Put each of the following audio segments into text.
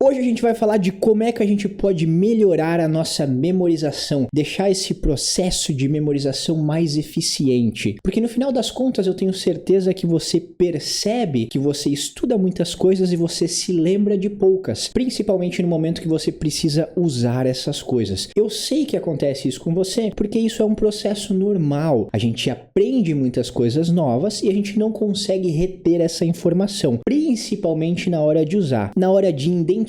Hoje a gente vai falar de como é que a gente pode melhorar a nossa memorização, deixar esse processo de memorização mais eficiente. Porque no final das contas eu tenho certeza que você percebe que você estuda muitas coisas e você se lembra de poucas, principalmente no momento que você precisa usar essas coisas. Eu sei que acontece isso com você porque isso é um processo normal. A gente aprende muitas coisas novas e a gente não consegue reter essa informação, principalmente na hora de usar. Na hora de identificar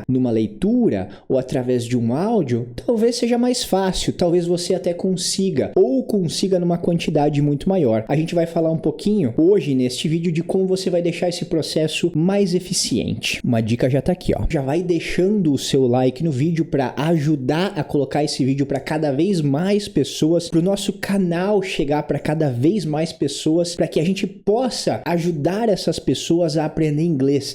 numa leitura ou através de um áudio, talvez seja mais fácil, talvez você até consiga, ou consiga numa quantidade muito maior. A gente vai falar um pouquinho hoje neste vídeo de como você vai deixar esse processo mais eficiente. Uma dica já tá aqui, ó. Já vai deixando o seu like no vídeo para ajudar a colocar esse vídeo para cada vez mais pessoas, para o nosso canal chegar para cada vez mais pessoas, para que a gente possa ajudar essas pessoas a aprender inglês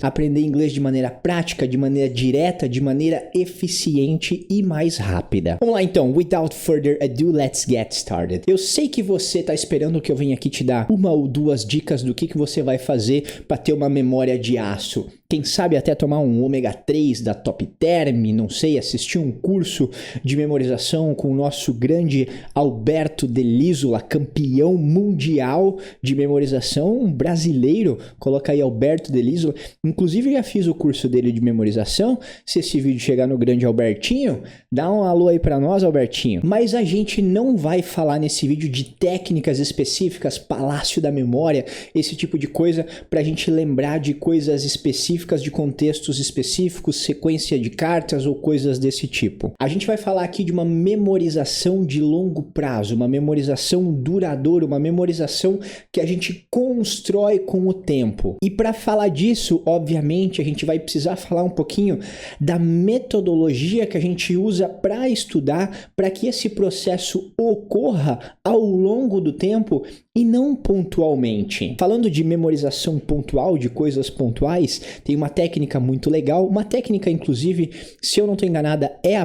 de maneira prática, de maneira direta, de maneira eficiente e mais rápida. Vamos lá então, without further ado, let's get started. Eu sei que você está esperando que eu venha aqui te dar uma ou duas dicas do que você vai fazer para ter uma memória de aço. Quem sabe até tomar um ômega 3 da Top Term, não sei, assistir um curso de memorização com o nosso grande Alberto Delisola, campeão mundial de memorização, um brasileiro, coloca aí Alberto Delisola. Inclusive já fiz o curso dele de memorização. Se esse vídeo chegar no grande Albertinho, dá um alô aí pra nós, Albertinho. Mas a gente não vai falar nesse vídeo de técnicas específicas, palácio da memória, esse tipo de coisa, pra gente lembrar de coisas específicas, de contextos específicos, sequência de cartas ou coisas desse tipo. A gente vai falar aqui de uma memorização de longo prazo, uma memorização duradoura, uma memorização que a gente constrói com o tempo. E para falar disso, obviamente, a gente vai precisar falar um pouquinho da metodologia que a gente usa para estudar, para que esse processo ocorra ao longo do tempo e não pontualmente. Falando de memorização pontual, de coisas pontuais, tem uma técnica muito legal, uma técnica, inclusive, se eu não estou enganada, é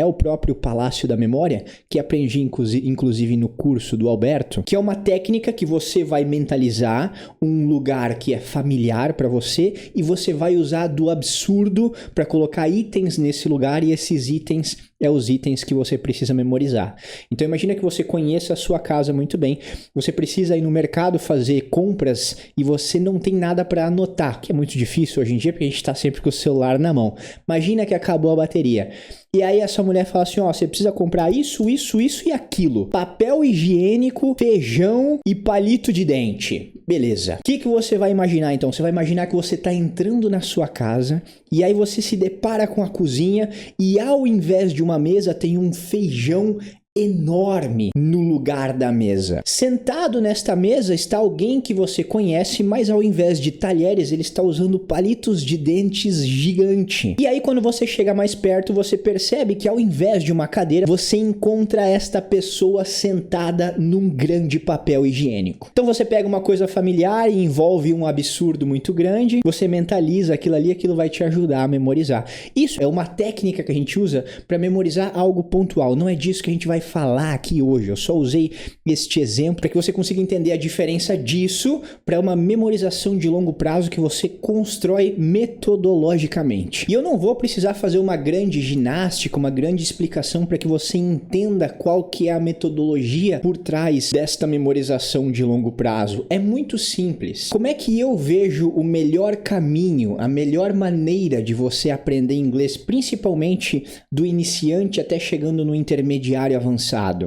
o próprio Palácio da Memória, que aprendi, inclusive, no curso do Alberto, que é uma técnica que você vai mentalizar um lugar que é familiar para você e você vai usar do absurdo para colocar itens nesse lugar e esses itens os itens que você precisa memorizar. Então imagina que você conheça a sua casa muito bem, você precisa ir no mercado fazer compras e você não tem nada para anotar, que é muito difícil hoje em dia porque a gente está sempre com o celular na mão. Imagina que acabou a bateria. E aí essa mulher fala assim, ó, você precisa comprar isso e aquilo. Papel higiênico, feijão e palito de dente. Beleza. O que você vai imaginar então? Você vai imaginar que você está entrando na sua casa e aí você se depara com a cozinha e ao invés de uma mesa tem um feijão enorme no lugar da mesa. Sentado nesta mesa está alguém que você conhece, mas ao invés de talheres, ele está usando palitos de dentes gigante. E aí quando você chega mais perto, você percebe que ao invés de uma cadeira, você encontra esta pessoa sentada num grande papel higiênico. Então você pega uma coisa familiar e envolve um absurdo muito grande, você mentaliza aquilo ali, aquilo vai te ajudar a memorizar. Isso é uma técnica que a gente usa para memorizar algo pontual. Não é disso que a gente vai falar aqui hoje. Eu só usei este exemplo para que você consiga entender a diferença disso para uma memorização de longo prazo que você constrói metodologicamente. E eu não vou precisar fazer uma grande ginástica, uma grande explicação para que você entenda qual que é a metodologia por trás desta memorização de longo prazo. É muito simples. Como é que eu vejo o melhor caminho, a melhor maneira de você aprender inglês, principalmente do iniciante até chegando no intermediário avançado?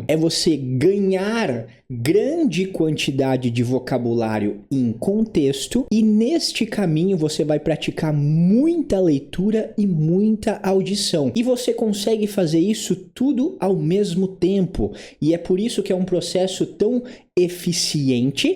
É você ganhar grande quantidade de vocabulário em contexto e neste caminho você vai praticar muita leitura e muita audição. E você consegue fazer isso tudo ao mesmo tempo. E é por isso que é um processo tão eficiente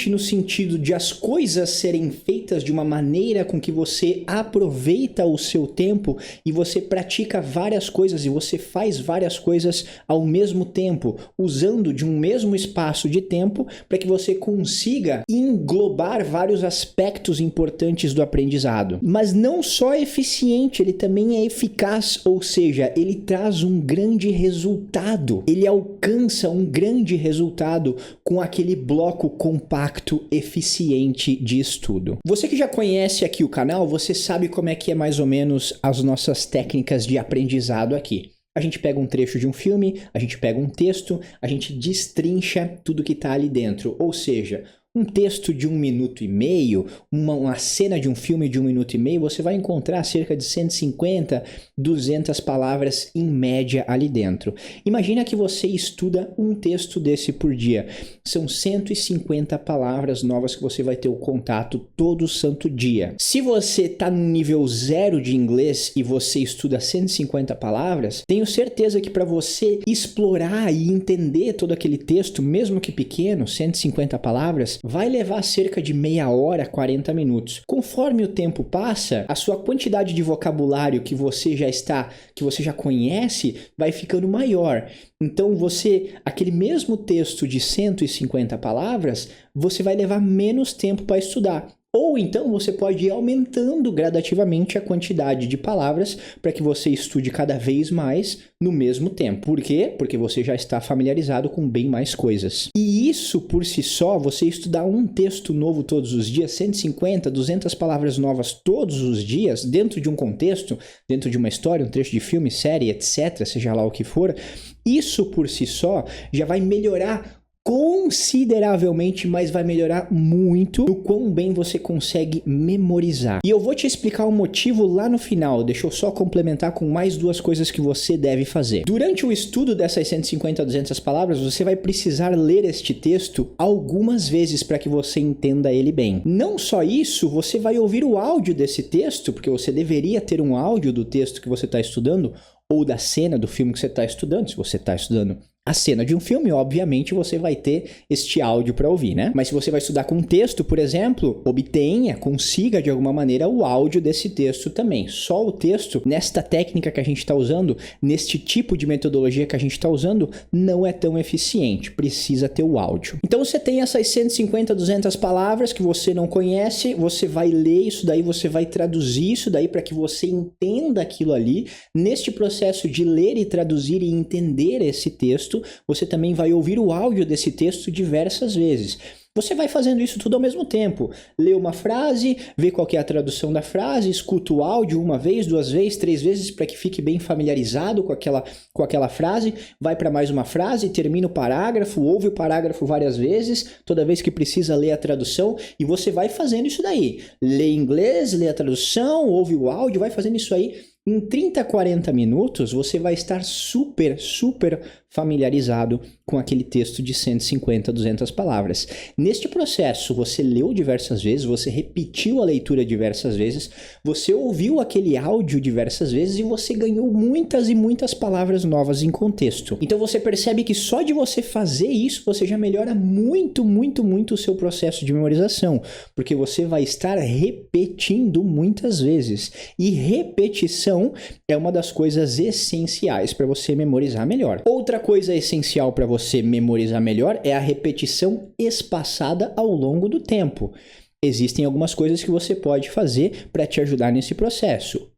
no sentido de as coisas serem feitas de uma maneira com que você aproveita o seu tempo e você pratica várias coisas e você faz várias coisas ao mesmo tempo, usando de um mesmo espaço de tempo para que você consiga englobar vários aspectos importantes do aprendizado. Mas não só é eficiente, ele também é eficaz, ou seja, ele traz um grande resultado, ele alcança um grande resultado familiarizado com aquele bloco compacto, eficiente de estudo. Você que já conhece aqui o canal, você sabe como é que é mais ou menos as nossas técnicas de aprendizado aqui. A gente pega um trecho de um filme, a gente pega um texto, a gente destrincha tudo que está ali dentro. Ou seja, um texto de 1 minuto e meio, uma cena de um filme de 1 minuto e meio, você vai encontrar cerca de 150, 200 palavras em média ali dentro. Imagina que você estuda um texto desse por dia. São 150 palavras novas que você vai ter o contato todo santo dia. Se você está no nível 0 de inglês e você estuda 150 palavras, tenho certeza que para você explorar e entender todo aquele texto, mesmo que pequeno, 150 palavras, vai levar cerca de meia hora, 40 minutos. Conforme o tempo passa, a sua quantidade de vocabulário que você já conhece, vai ficando maior. Então aquele mesmo texto de 150 palavras, você vai levar menos tempo para estudar. Ou então você pode ir aumentando gradativamente a quantidade de palavras para que você estude cada vez mais no mesmo tempo. Por quê? Porque você já está familiarizado com bem mais coisas. E isso por si só, você estudar um texto novo todos os dias, 150, 200 palavras novas todos os dias, dentro de um contexto, dentro de uma história, um trecho de filme, série, etc., seja lá o que for, isso por si só já vai melhorar consideravelmente, mas vai melhorar muito no quão bem você consegue memorizar. E eu vou te explicar o motivo lá no final. Deixa eu só complementar com mais 2 coisas que você deve fazer. Durante o estudo dessas 150 a 200 palavras, você vai precisar ler este texto algumas vezes para que você entenda ele bem. Não só isso, você vai ouvir o áudio desse texto, porque você deveria ter um áudio do texto que você está estudando, ou da cena do filme que você está estudando, se você está estudando a cena de um filme, obviamente você vai ter este áudio para ouvir, né? Mas se você vai estudar com texto, por exemplo, consiga de alguma maneira o áudio desse texto também. Só o texto, nesta técnica que a gente está usando, neste tipo de metodologia que a gente está usando, não é tão eficiente. Precisa ter o áudio. Então você tem essas 150, 200 palavras que você não conhece, você vai ler isso daí, você vai traduzir isso daí para que você entenda aquilo ali. Neste processo de ler e traduzir e entender esse texto, você também vai ouvir o áudio desse texto diversas vezes. Você vai fazendo isso tudo ao mesmo tempo. Lê uma frase, vê qual que é a tradução da frase, escuta o áudio 1 vez, 2 vezes, 3 vezes para que fique bem familiarizado com aquela frase. Vai para mais uma frase, termina o parágrafo, ouve o parágrafo várias vezes, toda vez que precisa ler a tradução, e você vai fazendo isso daí. Lê em inglês, lê a tradução, ouve o áudio, vai fazendo isso aí. Em 30, 40 minutos, você vai estar super familiarizado com aquele texto de 150, 200 palavras. Neste processo, você leu diversas vezes, você repetiu a leitura diversas vezes, você ouviu aquele áudio diversas vezes e você ganhou muitas e muitas palavras novas em contexto. Então você percebe que só de você fazer isso, você já melhora muito o seu processo de memorização, porque você vai estar repetindo muitas vezes. E repetição é uma das coisas essenciais para você memorizar melhor. Outra coisa essencial para você memorizar melhor é a repetição espaçada ao longo do tempo. Existem algumas coisas que você pode fazer para te ajudar nesse processo.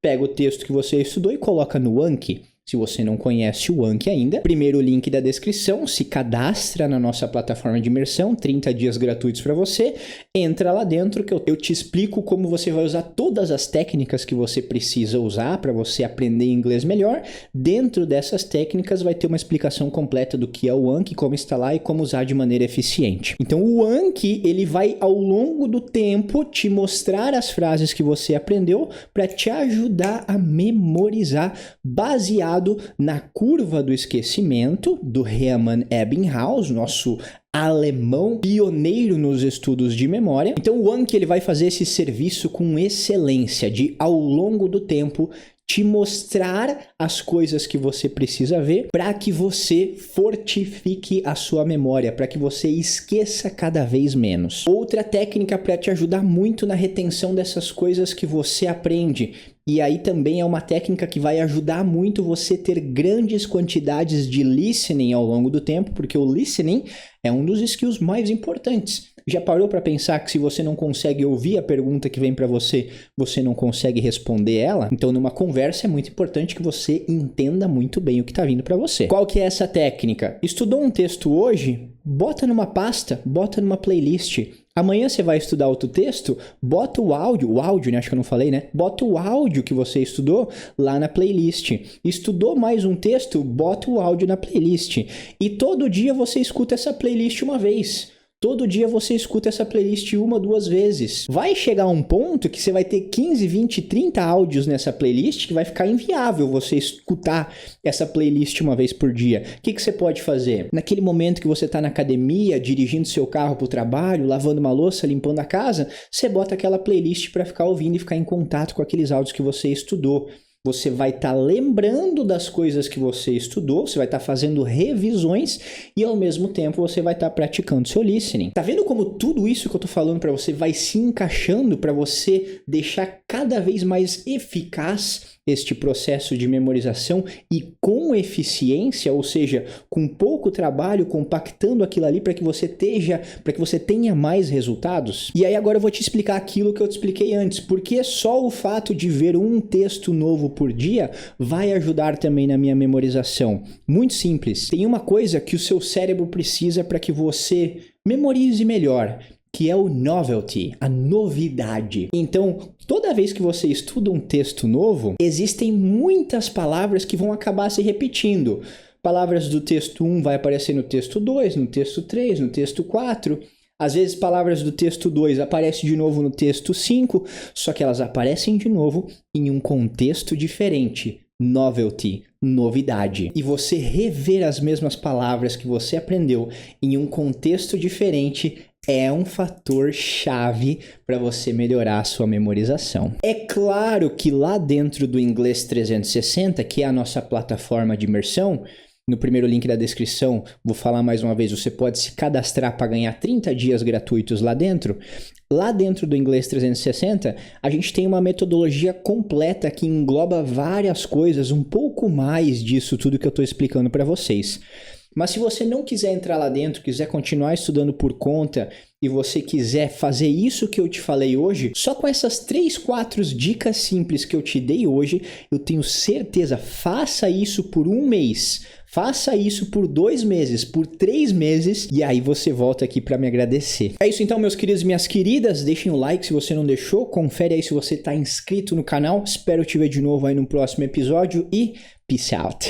Pega o texto que você estudou e coloca no Anki. Se você não conhece o Anki ainda, primeiro link da descrição, se cadastra na nossa plataforma de imersão, 30 dias gratuitos para você, entra lá dentro que eu te explico como você vai usar todas as técnicas que você precisa usar para você aprender inglês melhor. Dentro dessas técnicas vai ter uma explicação completa do que é o Anki, como instalar e como usar de maneira eficiente. Então o Anki, ele vai ao longo do tempo te mostrar as frases que você aprendeu para te ajudar a memorizar baseado na curva do esquecimento do Hermann Ebbinghaus, nosso alemão pioneiro nos estudos de memória. Então o Anki ele vai fazer esse serviço com excelência de, ao longo do tempo, te mostrar as coisas que você precisa ver para que você fortifique a sua memória, para que você esqueça cada vez menos. Outra técnica para te ajudar muito na retenção dessas coisas que você aprende, e aí também é uma técnica que vai ajudar muito você ter grandes quantidades de listening ao longo do tempo, porque o listening é um dos skills mais importantes. Já parou para pensar que se você não consegue ouvir a pergunta que vem para você, você não consegue responder ela? Então, numa conversa é muito importante que você entenda muito bem o que está vindo para você. Qual que é essa técnica? Estudou um texto hoje? bota numa pasta, bota numa playlist. Amanhã você vai estudar outro texto, bota o áudio, né? Acho que eu não falei, né? Bota o áudio que você estudou lá na playlist. Estudou mais um texto, bota o áudio na playlist. E todo dia você escuta essa playlist uma vez. Todo dia você escuta essa playlist 1 ou 2 vezes. Vai chegar um ponto que você vai ter 15, 20, 30 áudios nessa playlist que vai ficar inviável você escutar essa playlist uma vez por dia. O que você pode fazer? Naquele momento que você está na academia, dirigindo seu carro para o trabalho, lavando uma louça, limpando a casa, você bota aquela playlist para ficar ouvindo e ficar em contato com aqueles áudios que você estudou. Você vai estar lembrando das coisas que você estudou, você vai estar fazendo revisões e ao mesmo tempo você vai estar praticando seu listening. Tá vendo como tudo isso que eu tô falando para você vai se encaixando para você deixar cada vez mais eficaz este processo de memorização e com eficiência, ou seja, com pouco trabalho, compactando aquilo ali para que você tenha mais resultados? E aí agora eu vou te explicar aquilo que eu te expliquei antes, porque só o fato de ver um texto novo por dia vai ajudar também na minha memorização. Muito simples. Tem uma coisa que o seu cérebro precisa para que você memorize melhor, que é o novelty, a novidade. Então, toda vez que você estuda um texto novo, existem muitas palavras que vão acabar se repetindo. Palavras do texto 1 vai aparecer no texto 2, no texto 3, no texto 4. Às vezes, palavras do texto 2 aparecem de novo no texto 5, só que elas aparecem de novo em um contexto diferente. Novelty, novidade. E você rever as mesmas palavras que você aprendeu em um contexto diferente é um fator chave para você melhorar a sua memorização. É claro que lá dentro do Inglês 360, que é a nossa plataforma de imersão, no primeiro link da descrição, vou falar mais uma vez, você pode se cadastrar para ganhar 30 dias gratuitos lá dentro. Lá dentro do Inglês 360, a gente tem uma metodologia completa que engloba várias coisas, um pouco mais disso tudo que eu estou explicando para vocês. Mas se você não quiser entrar lá dentro, quiser continuar estudando por conta e você quiser fazer isso que eu te falei hoje, só com essas 3, 4 dicas simples que eu te dei hoje, eu tenho certeza, faça isso por 1 mês, faça isso por 2 meses, por 3 meses e aí você volta aqui para me agradecer. É isso então, meus queridos e minhas queridas, deixem o like se você não deixou, confere aí se você está inscrito no canal, espero te ver de novo aí no próximo episódio e peace out.